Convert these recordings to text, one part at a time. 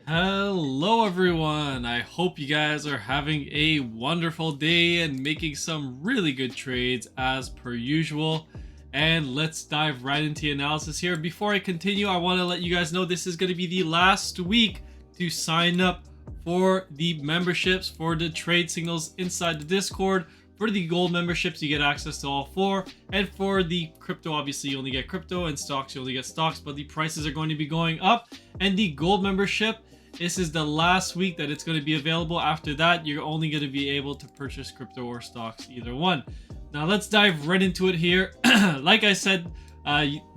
Hello everyone, I hope you guys are having a wonderful day and making some really good trades as per usual. And let's dive right into the analysis here. Before I continue, I want to let you guys know this is going to be the last week to sign up for the memberships for the trade signals inside the Discord. For the gold memberships, you get access to all four. And for the crypto, obviously, you only get crypto, and stocks, you only get stocks, but the prices are going to be going up. And the gold membership, this is the last week that it's going to be available. After that, you're only going to be able to purchase crypto or stocks, either one. Now, let's dive right into it here. Like I said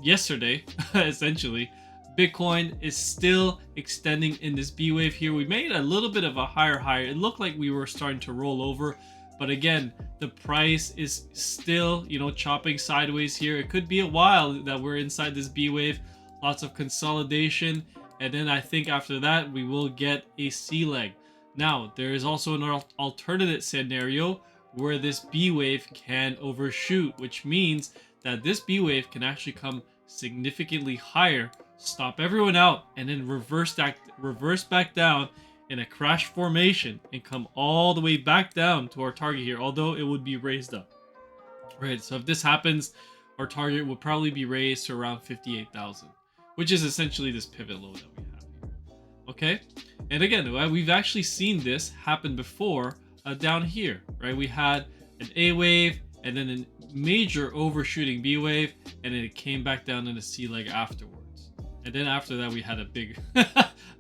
yesterday, essentially, Bitcoin is still extending in this B wave here. We made a little bit of a higher high. It looked like we were starting to roll over. But again, the price is still, chopping sideways here. It could be a while that we're inside this B wave. Lots of consolidation. And then I think after that, we will get a C leg. Now, there is also an alternate scenario where this B wave can overshoot, which means that this B wave can actually come significantly higher, stop everyone out, and then reverse back down in a crash formation and come all the way back down to our target here, although it would be raised up. Right, so if this happens, our target will probably be raised to around 58,000. Which is essentially this pivot low that we have here. Okay, and again, we've actually seen this happen before down here, right? We had an A wave and then a major overshooting B wave, and then it came back down in a C leg afterwards. And then after that, we had a big,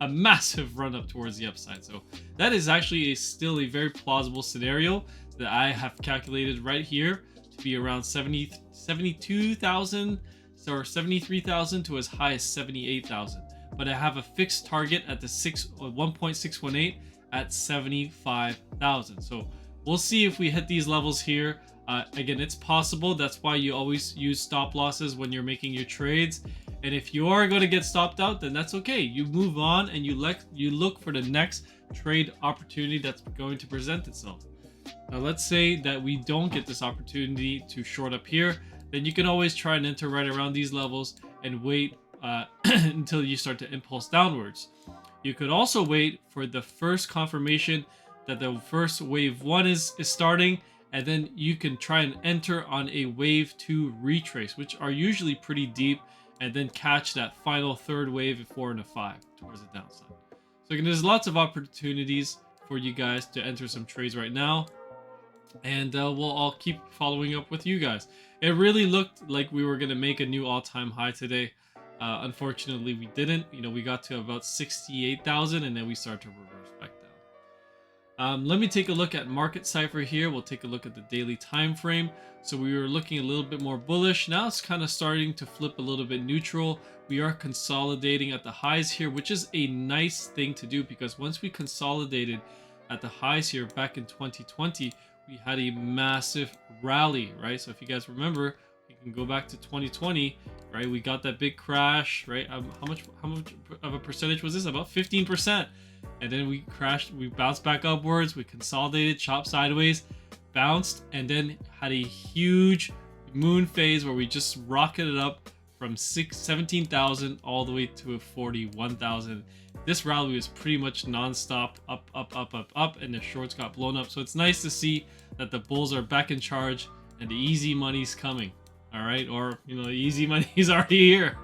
a massive run up towards the upside. So that is actually still a very plausible scenario that I have calculated right here to be around 72,000. Or 73,000 to as high as 78,000, but I have a fixed target at the 1.618 at 75,000. So we'll see if we hit these levels here. Again, it's possible. That's why you always use stop losses when you're making your trades. And if you are going to get stopped out, then that's okay. You move on and you look for the next trade opportunity that's going to present itself. Now, let's say that we don't get this opportunity to short up here. Then you can always try and enter right around these levels and wait until you start to impulse downwards. You could also wait for the first confirmation that the first wave 1 is starting, and then you can try and enter on a wave 2 retrace, which are usually pretty deep, and then catch that final third wave of 4 and a 5 towards the downside. So again, there's lots of opportunities for you guys to enter some trades right now, and I'll keep following up with you guys. It really looked like we were going to make a new all-time high today. Unfortunately, we didn't. We got to about 68,000 and then we start to reverse back down. Let me take a look at market cipher here. We'll take a look at the daily time frame. So we were looking a little bit more bullish. Now it's kind of starting to flip a little bit neutral. We are consolidating at the highs here, which is a nice thing to do because once we consolidated at the highs here back in 2020, we had a massive rally, right? So if you guys remember, you can go back to 2020, right? We got that big crash, right? How much of a percentage was this? About 15%. And then we crashed, we bounced back upwards, we consolidated, chopped sideways, bounced, and then had a huge moon phase where we just rocketed up from 17,000 all the way to 41,000. This rally was pretty much non-stop, up, and the shorts got blown up. So it's nice to see that the bulls are back in charge and the easy money's coming. All right, or the easy money is already here.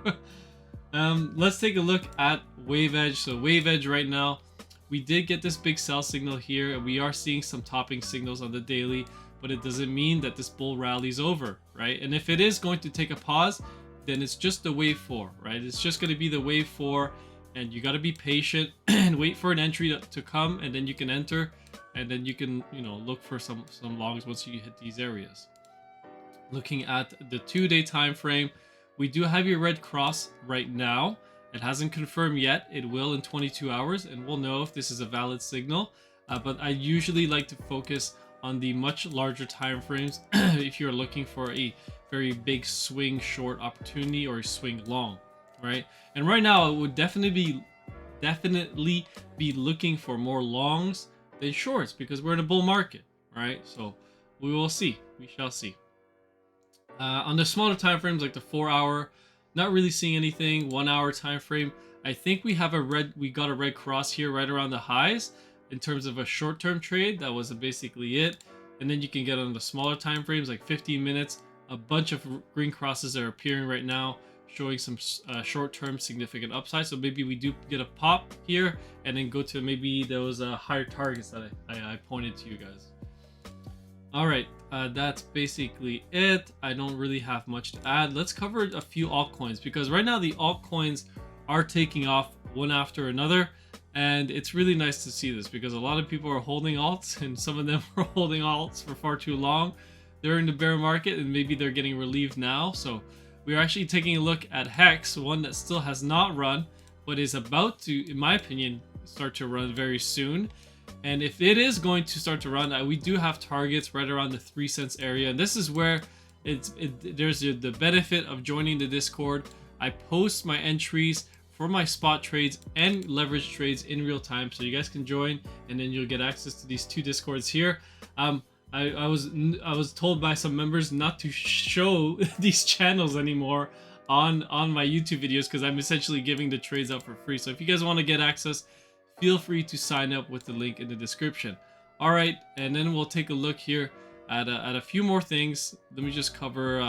Let's take a look at wave edge. So wave edge right now, we did get this big sell signal here, and we are seeing some topping signals on the daily, but it doesn't mean that this bull rally's over, right? And if it is going to take a pause, then it's just the wave 4, right? It's just going to be the wave 4, and you got to be patient and wait for an entry to come, and then you can enter, and then you can look for some longs once you hit these areas. Looking at the 2-day time frame, we do have your red cross right now. It hasn't confirmed yet. It will in 22 hours, and we'll know if this is a valid signal. But I usually like to focus on the much larger time frames if you're looking for a very big swing short opportunity or a swing long, right? And right now, it would definitely be looking for more longs than shorts because we're in a bull market, right? So we will see. We shall see. On the smaller time frames like the 4 hour, not really seeing anything. 1 hour time frame, I think we got a red cross here right around the highs in terms of a short-term trade. That was basically it. And then you can get on the smaller time frames, like 15 minutes. A bunch of green crosses are appearing right now, showing some short-term significant upside. So maybe we do get a pop here and then go to maybe those higher targets that I pointed to you guys. All right, that's basically it. I don't really have much to add. Let's cover a few altcoins, because right now the altcoins are taking off one after another, and it's really nice to see this, because a lot of people are holding alts, and some of them were holding alts for far too long during the bear market, and maybe they're getting relieved now. So we're actually taking a look at Hex, one that still has not run, but is about to, in my opinion, start to run very soon. And if it is going to start to run, we do have targets right around the 3 cents area. And this is where there's the benefit of joining the Discord. I post my entries for my spot trades and leverage trades in real time, so you guys can join, and then you'll get access to these 2 Discords here. I was told by some members not to show these channels anymore on my YouTube videos, because I'm essentially giving the trades out for free. So if you guys want to get access, feel free to sign up with the link in the description. All right, and then we'll take a look here at a few more things. Let me just cover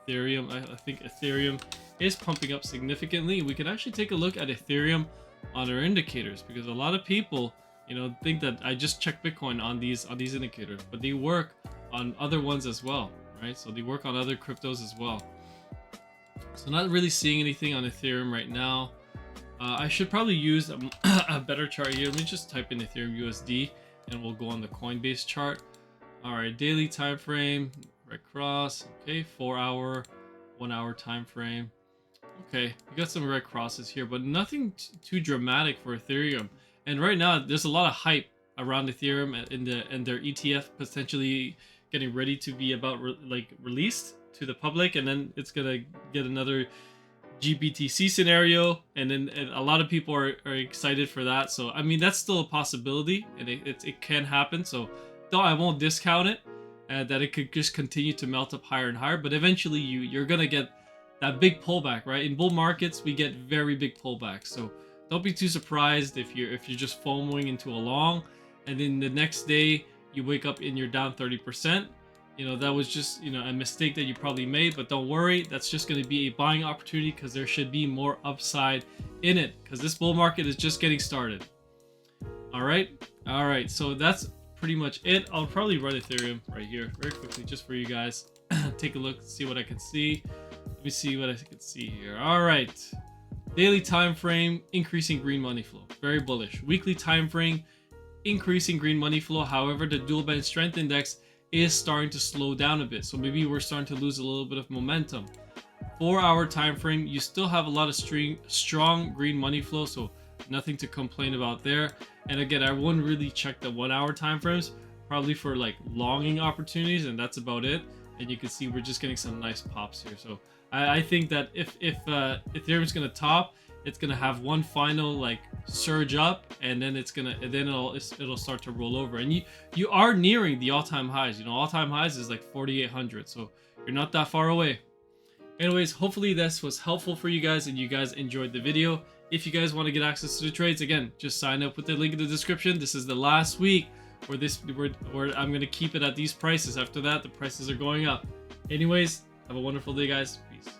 Ethereum. I think Ethereum is pumping up significantly. We can actually take a look at Ethereum on our indicators, because a lot of people, think that I just check Bitcoin on these indicators, but they work on other ones as well, right? So they work on other cryptos as well. So not really seeing anything on Ethereum right now. I should probably use a better chart here. Let me just type in Ethereum USD and we'll go on the Coinbase chart. All right, daily time frame, red cross. Okay, 4 hour, 1 hour time frame. Okay, we got some red crosses here, but nothing too dramatic for Ethereum. And right now, there's a lot of hype around Ethereum and their ETF potentially getting ready to be released to the public, and then it's gonna get another GBTC scenario, and then a lot of people are excited for that. So I mean, that's still a possibility, and it can happen. So though I won't discount it, that it could just continue to melt up higher and higher, but eventually you're gonna get that big pullback, right? In bull markets, we get very big pullbacks. So don't be too surprised if you're just FOMOing into a long, and then the next day you wake up and you're down 30%. That was just, a mistake that you probably made, but don't worry. That's just going to be a buying opportunity, because there should be more upside in it, because this bull market is just getting started. All right. So that's pretty much it. I'll probably run Ethereum right here very quickly just for you guys. Take a look, see what I can see. Let me see what I can see here. All right. Daily time frame, increasing green money flow. Very bullish. Weekly time frame, increasing green money flow. However, the dual band strength index is starting to slow down a bit, so maybe we're starting to lose a little bit of momentum. 4 hour time frame, you still have a lot of strong green money flow, so nothing to complain about there. And again, I wouldn't really check the 1 hour time frames, probably for longing opportunities, and that's about it. And you can see we're just getting some nice pops here. So I think that if Ethereum is going to top, it's going to have one final surge up, and then it'll start to roll over. And you are nearing the all-time highs. All-time highs is 4,800, so you're not that far away. Anyways, hopefully this was helpful for you guys and you guys enjoyed the video. If you guys want to get access to the trades, again, just sign up with the link in the description. This is the last week where I'm going to keep it at these prices. After that, the prices are going up. Anyways, have a wonderful day, guys. Peace.